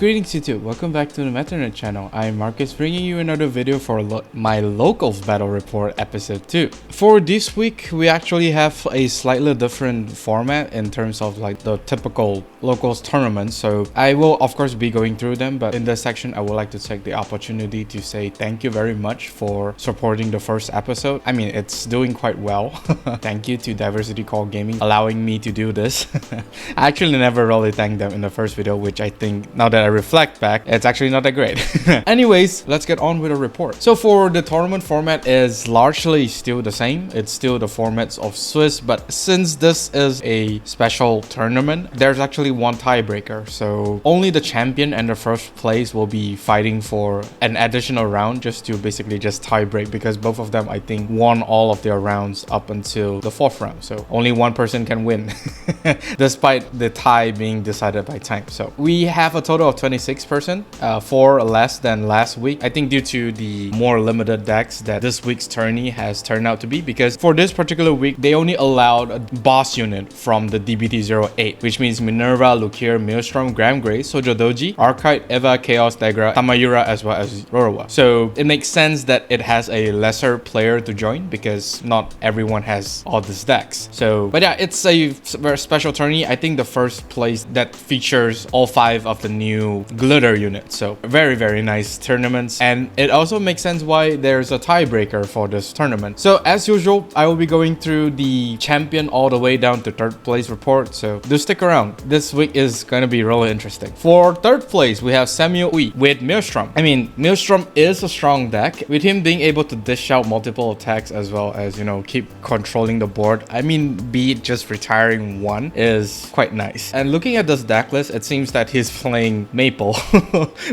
Greetings YouTube, welcome back to the Metronet channel. I'm Marcus, bringing you another video for my Locals Battle Report episode 2. For this week, we actually have a slightly different format in terms of like the typical Locals tournaments. So I will of course be going through them, but in this section I would like to take the opportunity to say thank you very much for supporting the first episode. I mean, it's doing quite well. Thank you to Diversity Call Gaming allowing me to do this. I actually never really thanked them in the first video, which I think now that I reflect back, it's actually not that great. Anyways, let's get on with the report. So for the tournament format is largely still the same. It's still the formats of Swiss, but since this is a special tournament, there's actually one tiebreaker. So only the champion and the first place will be fighting for an additional round just to basically just tie break, because both of them I think won all of their rounds up until the 4th round. So only one person can win despite the tie being decided by time. So we have a total of 26%, 4 less than last week. I think due to the more limited decks that this week's tourney has turned out to be, because for this particular week, they only allowed a boss unit from the D02, which means Minerva, Lukier, Maelstrom, Graham Grey, Sojo Doji, Archite, Eva, Chaos, Dagra, Tamayura, as well as Rorowa. So it makes sense that it has a lesser player to join because not everyone has all these decks. So, but yeah, it's a very special tourney. I think the first place that features all 5 of the new glitter units. So very nice tournaments, and it also makes sense why there's a tiebreaker for this tournament. So as usual, I will be going through the champion all the way down to 3rd place report, so do stick around. This week is going to be really interesting. For 3rd place, we have chenmwt with Maelstrom. I mean, Maelstrom is a strong deck, with him being able to dish out multiple attacks as well as, you know, keep controlling the board. I mean, be it just retiring one is quite nice. And looking at this deck list, it seems that he's playing Maple,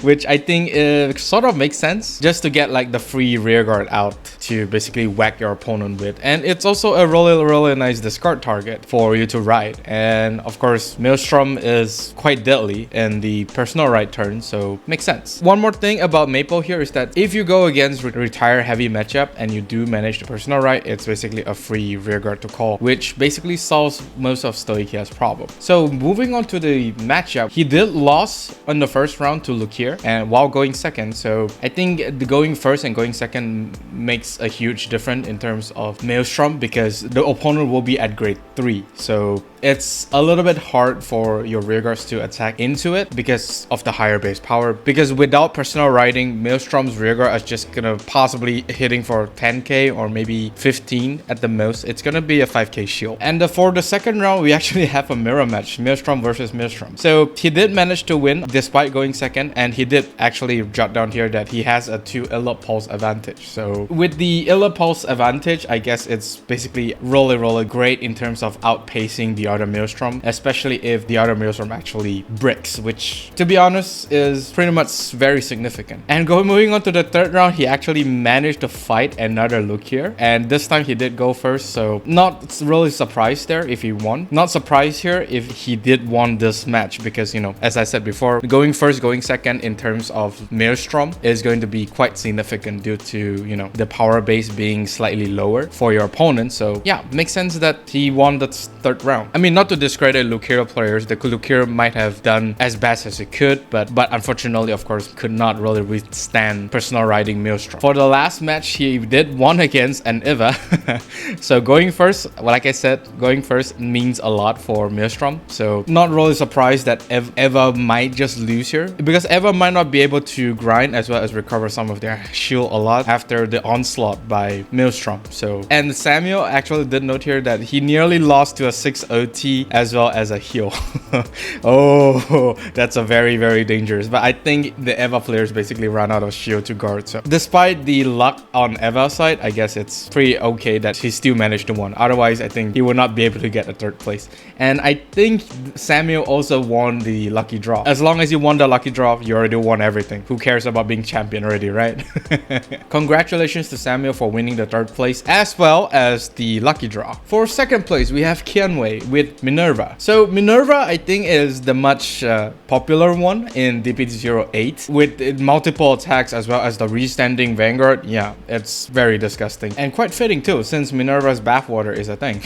which I think sort of makes sense, just to get like the free rearguard out to basically whack your opponent with. And it's also a really nice discard target for you to ride. And of course, Maelstrom is quite deadly in the personal ride turn, so makes sense. One more thing about Maple here is that if you go against retire heavy matchup and you do manage the personal ride, it's basically a free rearguard to call, which basically solves most of Stoichia's problem. So moving on to the matchup, he did lose on the first round to Lukier and while going second. So I think the going first and going second makes a huge difference in terms of Maelstrom, because the opponent will be at grade 3. So it's a little bit hard for your rearguards to attack into it because of the higher base power. Because without personal riding, Maelstrom's rearguard is just gonna possibly hitting for 10k or maybe 15 at the most. It's gonna be a 5k shield. And for the second round, we actually have a mirror match, Maelstrom versus Maelstrom. So he did manage to win despite going second, and he did actually jot down here that he has a 2 Illa Pulse advantage. So with the Illa Pulse advantage, I guess it's basically really great in terms of outpacing the other Maelstrom, especially if the other Maelstrom actually bricks, which to be honest is pretty much very significant. And moving on to the 3rd round, he actually managed to fight another Lukier, and this time he did go first, so not really surprised there if he won. Not surprised here if he did won this match, because, you know, as I said before, going first, going second in terms of Maelstrom is going to be quite significant due to, you know, the power base being slightly lower for your opponent. So yeah, makes sense that he won the 3rd round. I mean, not to discredit Lukier players, the Lukier might have done as best as he could, but unfortunately, of course, could not really withstand personal riding Maelstrom. For the last match, he did won against an Eva. So going first, like I said, going first means a lot for Maelstrom. So not really surprised that Eva might just lose here, because Eva might not be able to grind as well as recover some of their shield a lot after the onslaught by Maelstrom. So, and Samuel actually did note here that he nearly lost to a 6 OT as well as a heal. Oh, that's a very dangerous. But I think the Eva players basically ran out of shield to guard. So despite the luck on Eva's side, I guess it's pretty okay that he still managed to win. Otherwise, I think he would not be able to get a 3rd place. And I think Samuel also won the lucky draw. As long as you won the lucky draw, you already won everything. Who cares about being champion already, right? Congratulations to Samuel for winning the 3rd place as well as the lucky draw. For 2nd place, we have chenmwt with Minerva. So Minerva, I think, is the much popular one in D02 with multiple attacks as well as the restanding Vanguard. Yeah, it's very disgusting and quite fitting too, since Minerva's bathwater is a thing.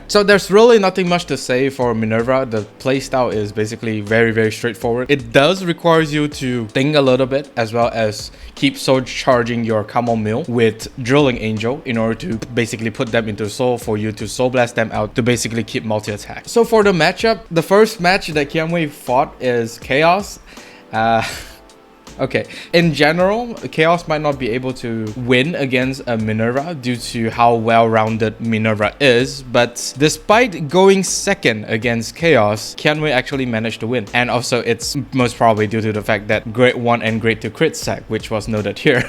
So there's really nothing much to say for Minerva. The playstyle is basically very straightforward. forward. It does require you to think a little bit, as well as keep soul charging your Camel Mill with Drilling Angel in order to basically put them into soul for you to soul blast them out to basically keep multi-attack. So for the matchup, the first match that chenmwt fought is Chaos. Okay, in general, Chaos might not be able to win against a Minerva due to how well-rounded Minerva is, but despite going second against Chaos, chenmwt actually managed to win. And also, it's most probably due to the fact that Grade 1 and Grade 2 crit sack, which was noted here.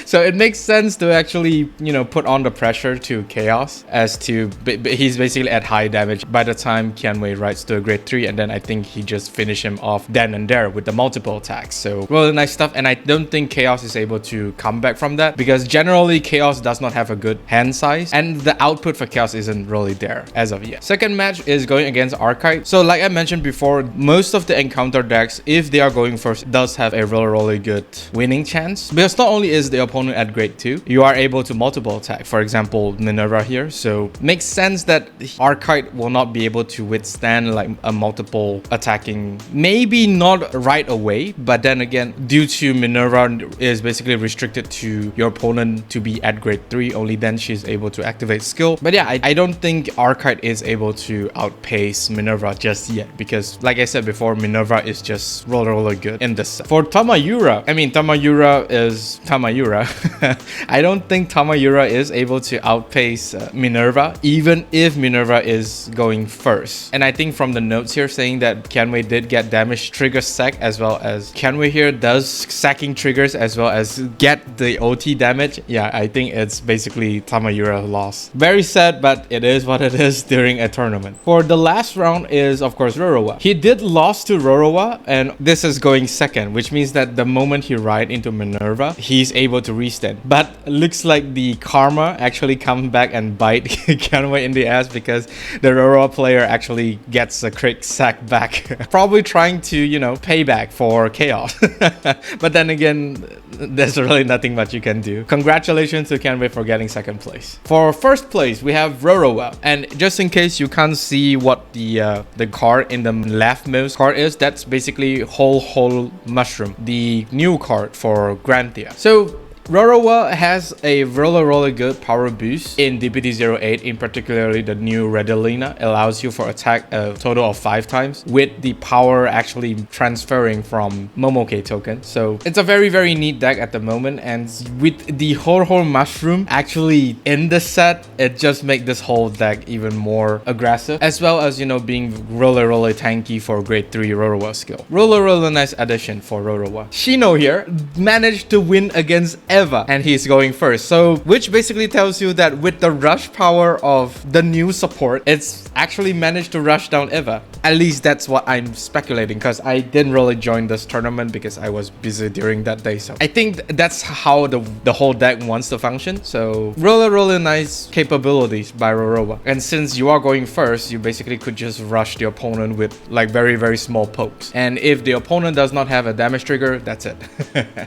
So it makes sense to actually, you know, put on the pressure to Chaos, as to he's basically at high damage by the time chenmwt rides to a Grade 3, and then I think he just finished him off then and there with the multiple attacks. So, well, nice stuff, and I don't think Chaos is able to come back from that, because generally Chaos does not have a good hand size, and the output for Chaos isn't really there as of yet. Second match is going against Archite. So like I mentioned before, most of the encounter decks, if they are going first, does have a really good winning chance, because not only is the opponent at Grade 2, you are able to multiple attack, for example Minerva here, so makes sense that Archite will not be able to withstand like a multiple attacking, maybe not right away, but then again, due to Minerva is basically restricted to your opponent to be at Grade 3, only then she's able to activate skill. But yeah, I don't think Archite is able to outpace Minerva just yet, because like I said before, Minerva is just really good in this set. For Tamayura, I mean, Tamayura is Tamayura. I don't think Tamayura is able to outpace Minerva, even if Minerva is going first. And I think from the notes here saying that chenmwt did get damage trigger sack, as well as chenmwt here does sacking triggers as well as get the OT damage. Yeah, I think it's basically Tamayura loss. Very sad, but it is what it is during a tournament. For the last round is, of course, Rorowa. He did lose to Rorowa, and this is going second, which means that the moment he ride into Minerva, he's able to restand. But looks like the karma actually comes back and bite chenmwt in the ass, because the Rorowa player actually gets a crit sack back. Probably trying to, you know, pay back for Chaos. But then again, there's really nothing much you can do. Congratulations to chenmwt for getting second place. For first place, we have Rorowa. And just in case you can't see what the card in the leftmost card is, that's basically Whole Mushroom, the new card for Grantia. So Rorowa has a really good power boost in DPT-08, in particularly the new Redolina allows you for attack a total of 5 times, with the power actually transferring from Momoke token. So it's a very neat deck at the moment, and with the whole mushroom actually in the set, it just makes this whole deck even more aggressive, as well as, you know, being really tanky for Grade 3 Rorowa skill. Really nice addition for Rorowa. Shino here managed to win against Eva, and he's going first, so which basically tells you that with the rush power of the new support, it's actually managed to rush down Eva. At least that's what I'm speculating, because I didn't really join this tournament because I was busy during that day. So I think that's how the whole deck wants to function. So really nice capabilities by Rorowa. And since you are going first, you basically could just rush the opponent with like very small pokes, and if the opponent does not have a damage trigger, that's it.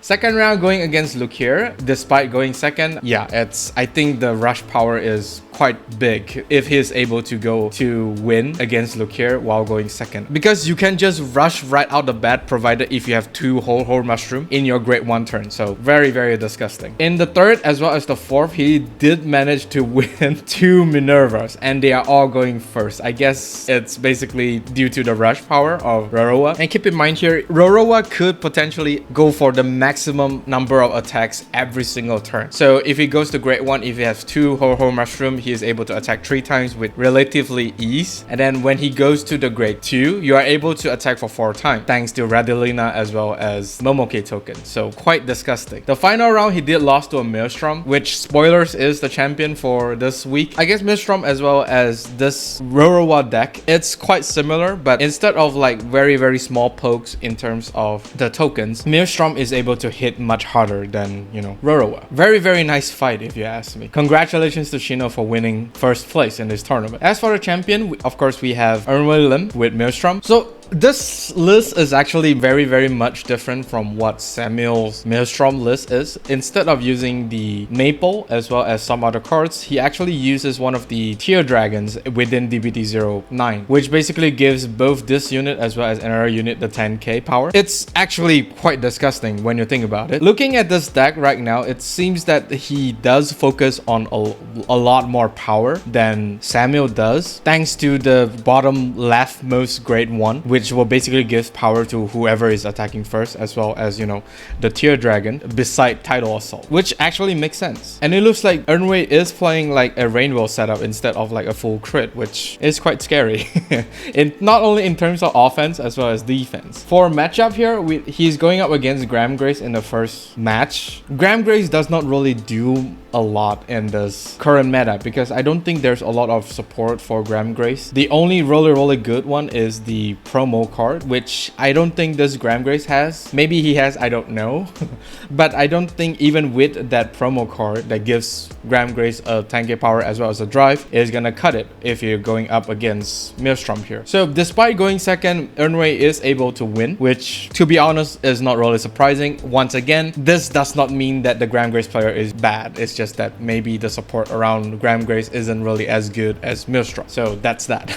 Second round going against Luke here. Despite going second, yeah, I think the rush power is quite big if he's able to go to win against Lukier while going second, because you can just rush right out the bat, provided if you have 2 whole mushroom in your Grade 1 turn. So very disgusting. In the third as well as the fourth, he did manage to win 2 Minervas, and they are all going first. I guess it's basically due to the rush power of Rorowa. And keep in mind here, Rorowa could potentially go for the maximum number of attacks every single turn. So if he goes to Grade 1, if he has 2 whole mushroom, he is able to attack 3 times with relatively ease. And then when he goes to the Grade 2, you are able to attack for 4 times thanks to Radilina as well as Momoke token. So quite disgusting. The final round, he did lose to a Maelstrom, which, spoilers, is the champion for this week. I guess Maelstrom as well as this Rorowa deck, it's quite similar, but instead of like very small pokes in terms of the tokens, Maelstrom is able to hit much harder than, you know, Rorowa. Very nice fight if you ask me. Congratulations to Shino for winning first place in this tournament. As for the champion, of course we have Lim with Maelstrom. So This list is actually very much different from what Samuel's Maelstrom list is. Instead of using the Maple as well as some other cards, he actually uses one of the tier dragons within DBT09, which basically gives both this unit as well as another unit the 10k power. It's actually quite disgusting when you think about it. Looking at this deck right now, it seems that he does focus on a lot more power than Samuel does, thanks to the bottom leftmost grade 1, which will basically give power to whoever is attacking first, as well as, you know, the tier dragon beside Tidal Assault, which actually makes sense. And it looks like Earnway is playing like a Rainbow setup instead of like a full crit, which is quite scary. Not only in terms of offense as well as defense. For matchup here, he's going up against Graham Grace in the first match. Graham Grace does not really do a lot in this current meta because I don't think there's a lot of support for Graham Grace. The only really good one is the promo card, which I don't think this Graham Grace has. Maybe he has, I don't know. But I don't think even with that promo card that gives Graham Grace a 10k power as well as a drive is gonna cut it if you're going up against Maelstrom here. So despite going second, Earnway is able to win, which to be honest is not really surprising. Once again, this does not mean that the Graham Grace player is bad. It's just that maybe the support around Graham Grace isn't really as good as Maelstrom. So that's that.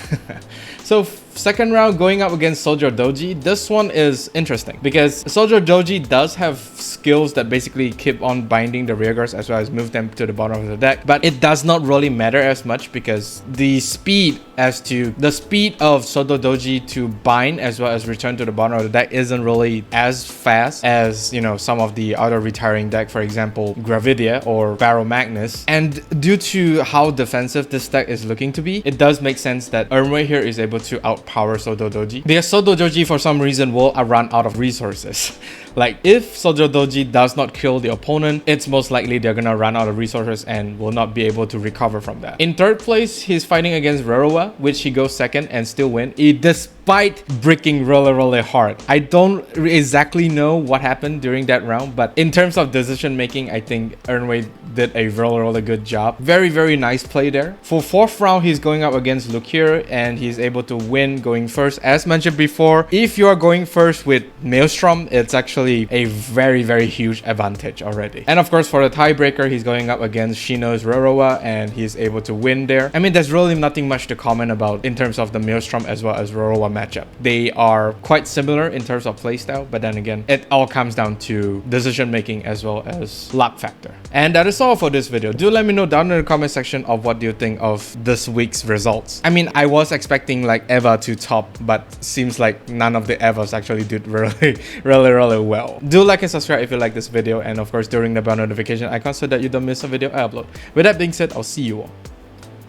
So second round, going up against Soldier Doji. This one is interesting because Soldier Doji does have skills that basically keep on binding the rearguards as well as move them to the bottom of the deck, but it does not really matter as much because the speed of Soldier Doji to bind as well as return to the bottom of the deck isn't really as fast as, you know, some of the other retiring deck, for example Gravidia or Barrow Magnus. And due to how defensive this deck is looking to be, it does make sense that Earnway here is able to outpower Soldier Doji, because Soldier Doji for some reason will run out of resources. Like if Soldier Doji does not kill the opponent, it's most likely they're gonna run out of resources and will not be able to recover from that. In third place, he's fighting against Rorowa, which he goes second and still win, despite bricking really hard. I don't exactly know what happened during that round, but in terms of decision making, I think Earnway did a really good job. Very nice play there. For fourth round, he's going up against Lukir and he's able to win going first. As mentioned before, if you are going first with Maelstrom, it's actually a very huge advantage already. And of course, for the tiebreaker, he's going up against Shino's Rorowa and he's able to win there. I mean, there's really nothing much to comment about in terms of the Maelstrom as well as Rorowa matchup. They are quite similar in terms of playstyle, but then again, it all comes down to decision making as well as luck factor. And that is all for this video. Do let me know down in the comment section of what do you think of this week's results. I mean, I was expecting like Eva to top, but seems like none of the Evas actually did really well. Do like and subscribe if you like this video, and of course during the bell notification icon so that you don't miss a video I upload. With that being said, I'll see you all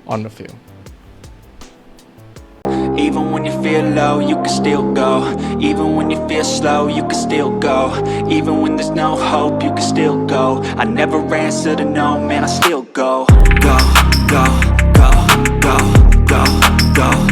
on the field. Even when you feel low, you can still go. Even when you feel slow, you can still go. Even when there's no hope, you can still go. I never answer to no, man, I still go. Go, go, go, go, go, go.